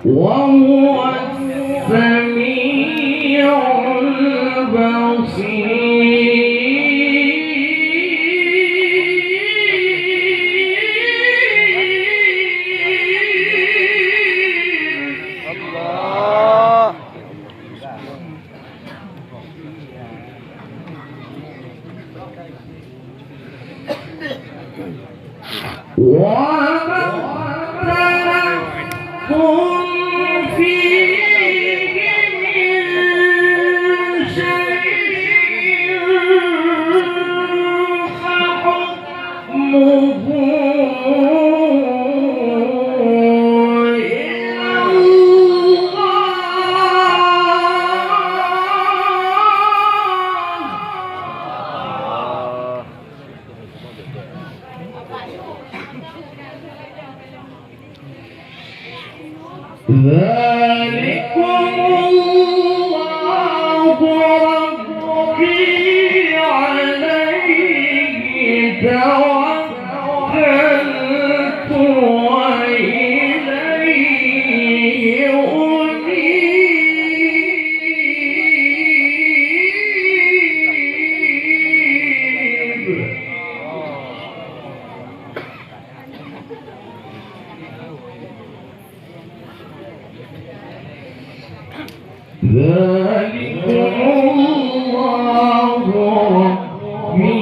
وهو السميع البصير. وما اختلفتم فيه من شيء فحكمه إلى ذلكم الله ربي عليه توكلت وإليه أنيب. ذلكم الله ربي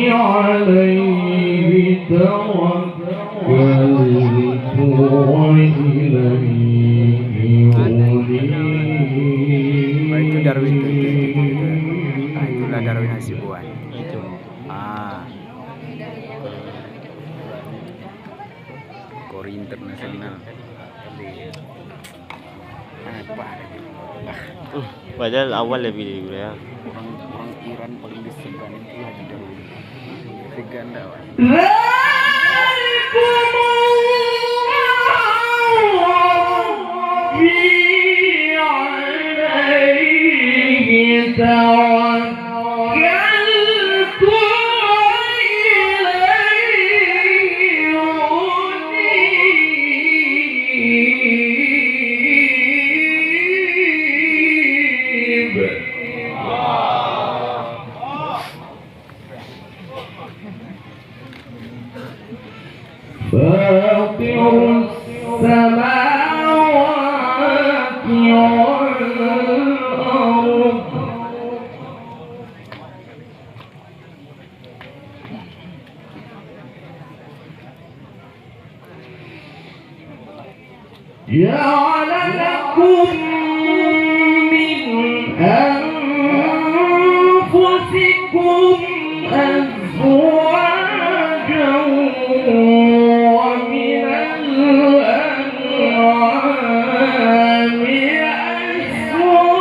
عليه توكلت وإليه أنيب. Itu Darwin itu. Nah, itulah Darwin Hasibuan. Itu. Kori internasional. Padahal awal lebih dulu ya. Orang Iran paling disegani itu lagi Darwin. Vegan dah. فاطر السماوات والأرض جعل لكم من أنفسكم أزواجا ومن الأنعام أزواجا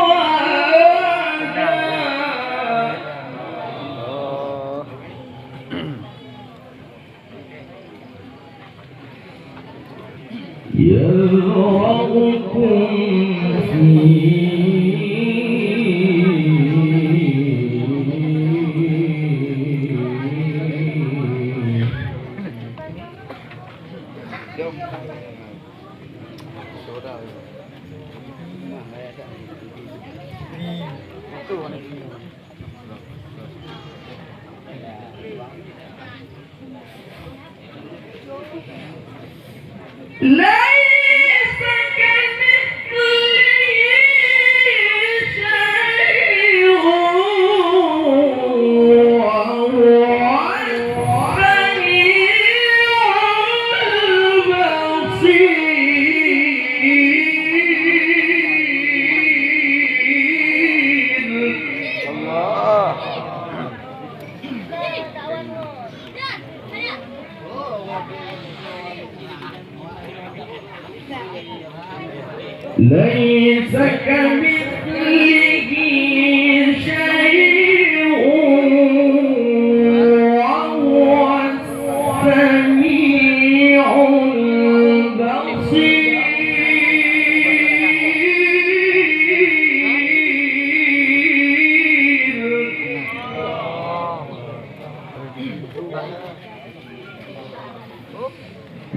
يذرأكم ليس كمثله شيء وهو السميع البصير. الله. ليس كمثله شيء وهو السميع البصير.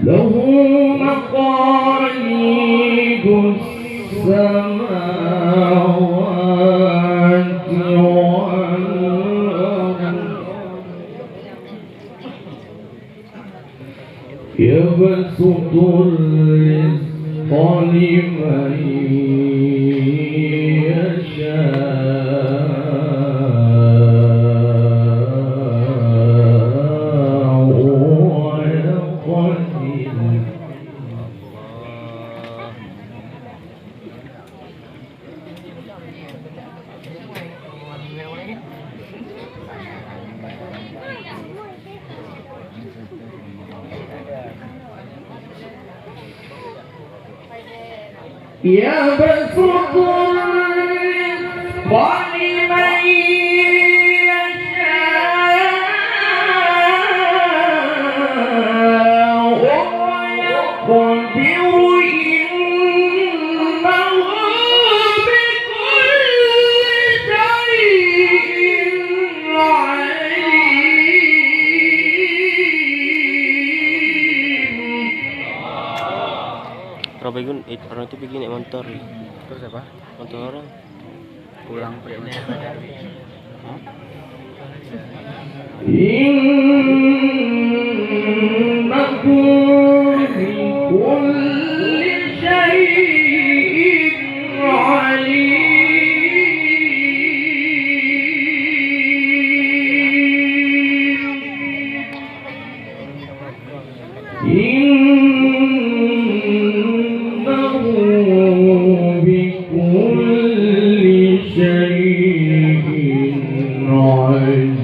له مقاليد السماوات والأرض يبسط الرزق لمن يشاء ويقدر. يبسط الرزق لمن يشاء ويقدر إنه بكل شيء عليم. Orang itu pergi naik motor. Terus apa? Motor orang. Pulang pakai motor. إنكم بكل شيء عليم. إنه بكل شيء عليم.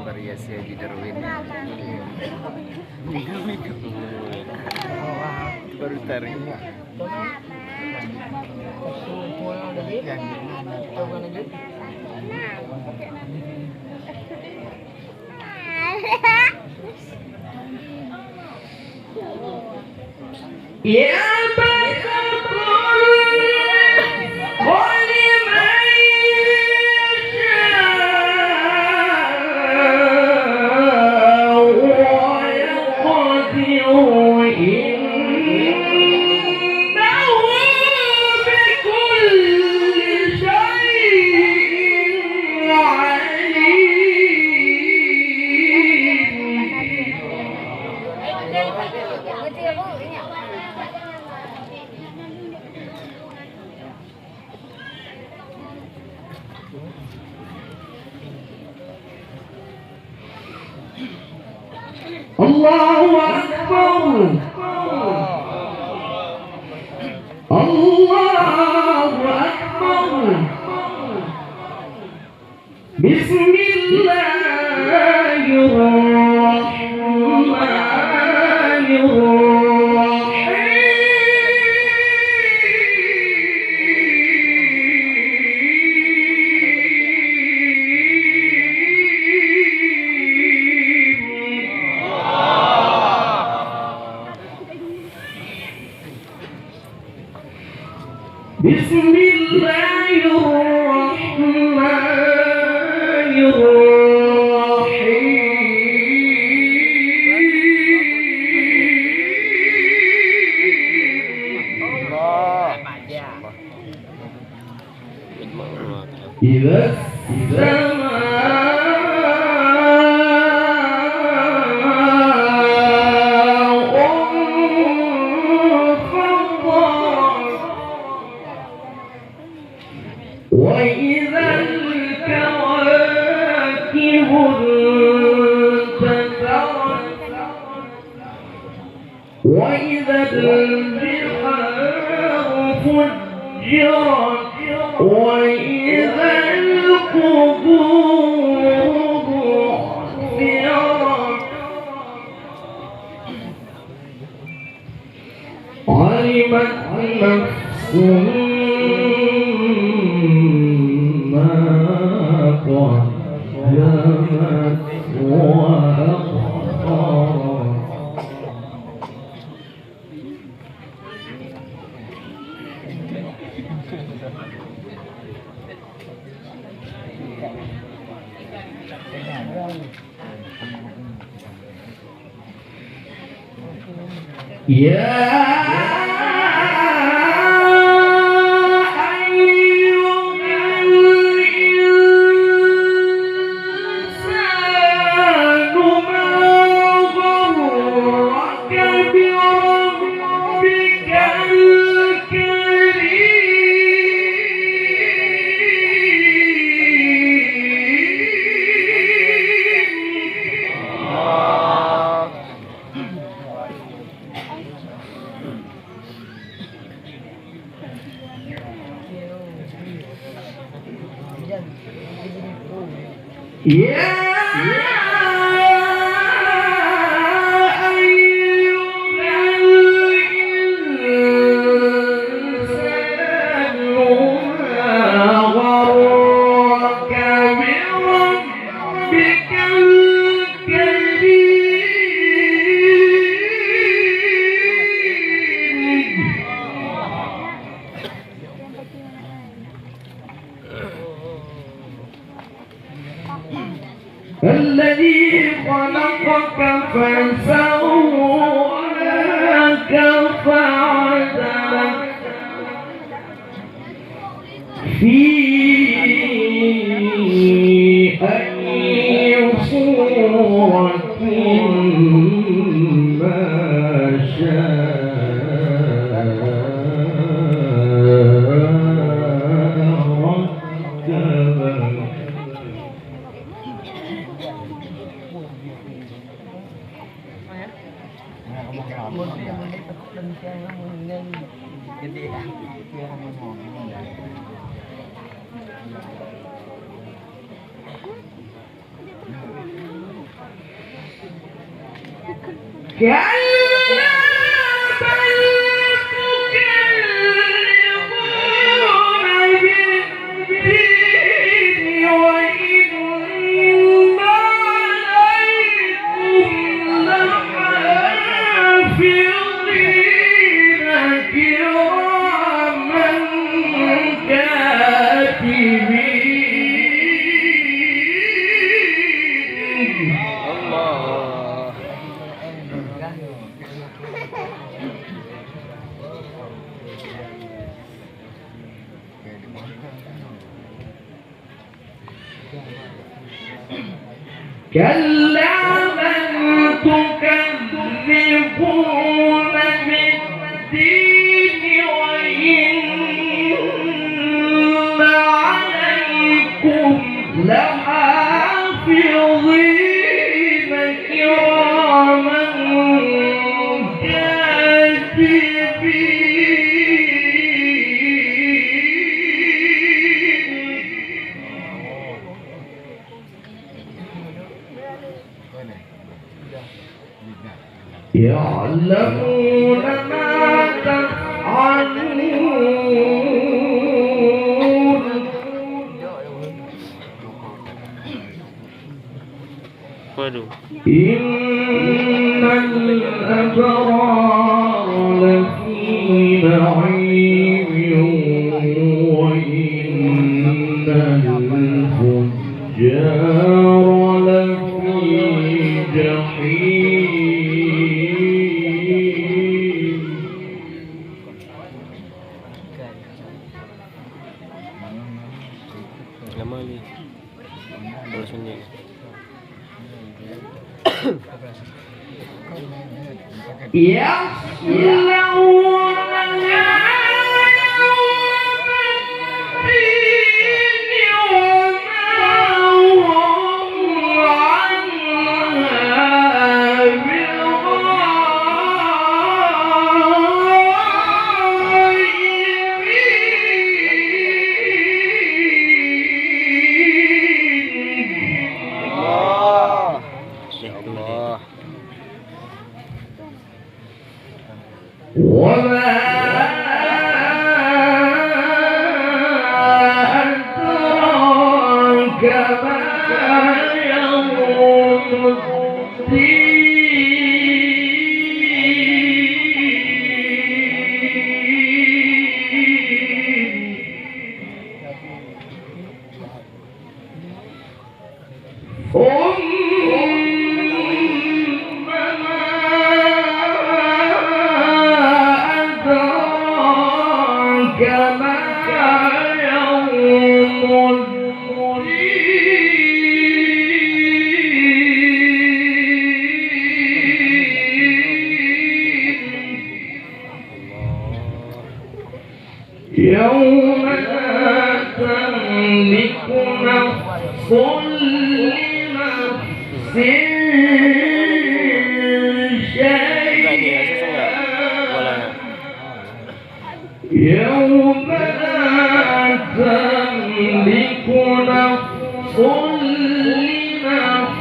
Variasi Haji Darwin. Baru tarik. الله أكبر. الله أكبر. بسم الله الرحمن الرحيم. بسم الله الرحمن الرحيم. إذا السماء انفطرت وإذا الكواكب انتثرت وإذا البحار فجرت وإذا القبور بعثرت علمت نفس ما قدمت وأخرت. الذي خلقك فسواك فعدلك في أي صورة ما شاء ركبك. كلا بل تكذبون بالدين وإن عليكم لحافظين كراما يعلمون ما تفعلون. إن الأبرار لفي نعيم وإن الفجار لفي جحيم. وما أدراك ما يوم الدين. ثم ما يوم لا تملك نفس لنفس شيئا يوم لا تملك نفس لنفس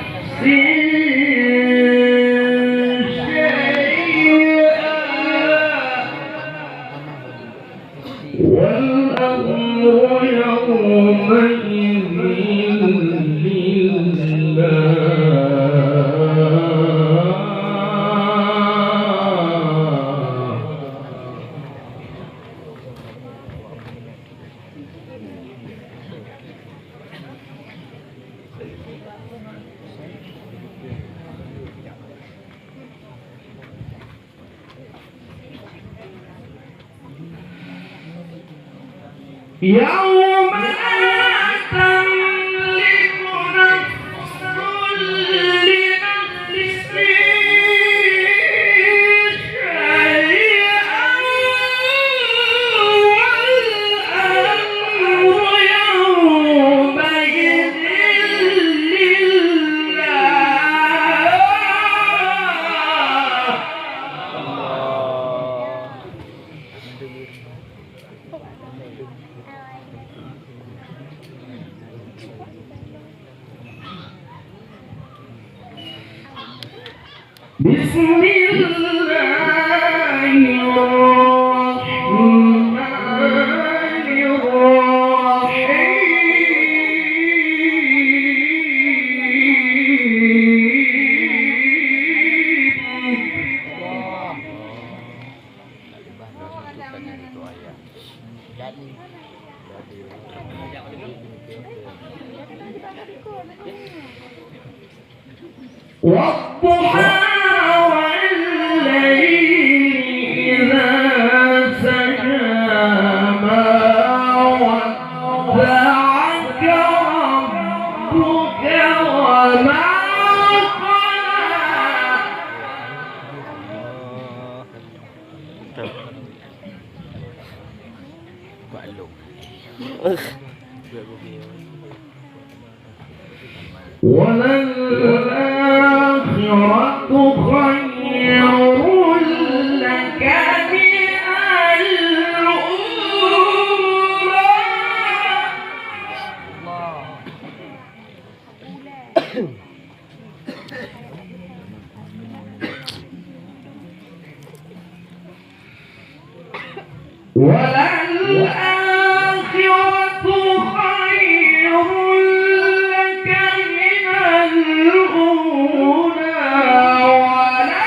والأمر يومئذ لله يوم لا تملك نفس لنفس شيئا والأمر يومئذ بسم الله الرحمن والضحى والليل إذا سجى ما ودعك ربك وما وللآخرة خير لك من الأولى وللآخرة خير لك من الأولى ولسوف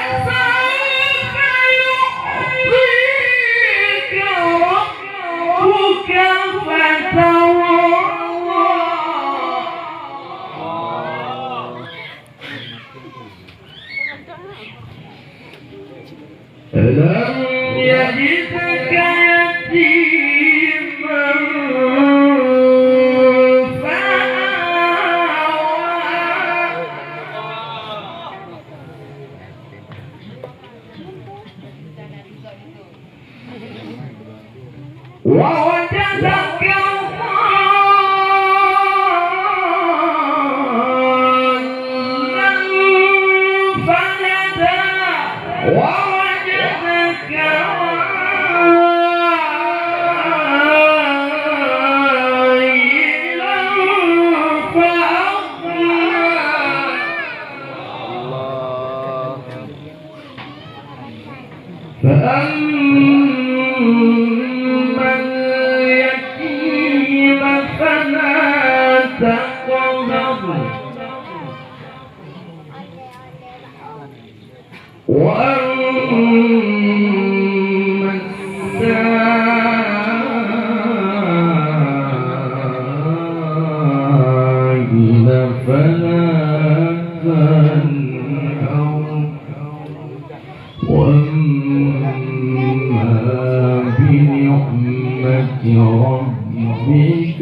ربك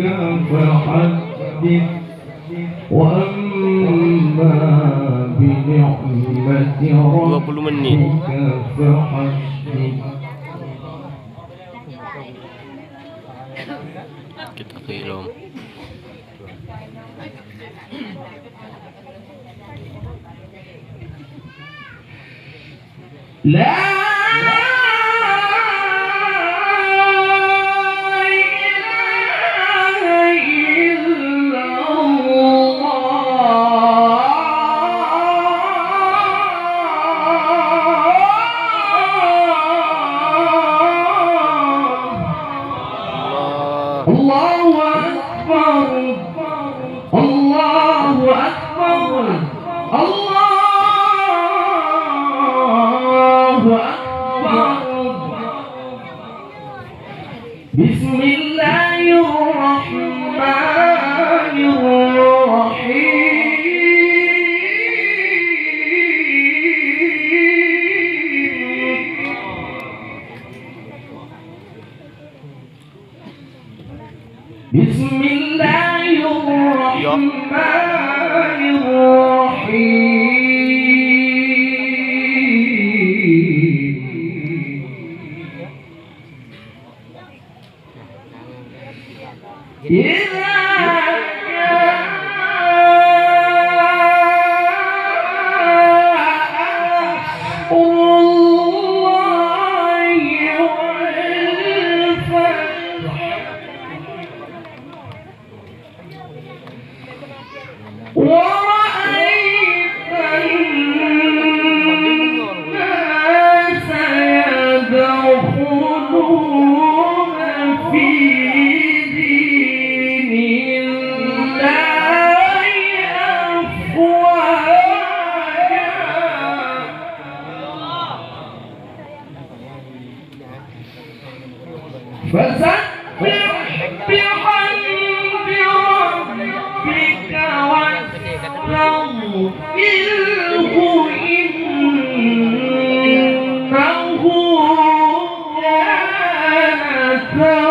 فحدث وأما بنعمة 20 menit. ربك فحدث. Kita ke ilmu. لا الله أكبر الله أكبر الله أكبر. بسم الله الرحمن الرحيم. بسم الله الرحمن الرحيم. إذا ورأيت الناس يدخلون في دين الله أفواجا فسبح بحمد ربك واستغفره إنه كان توابا.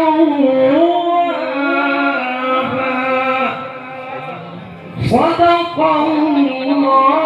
صدق الله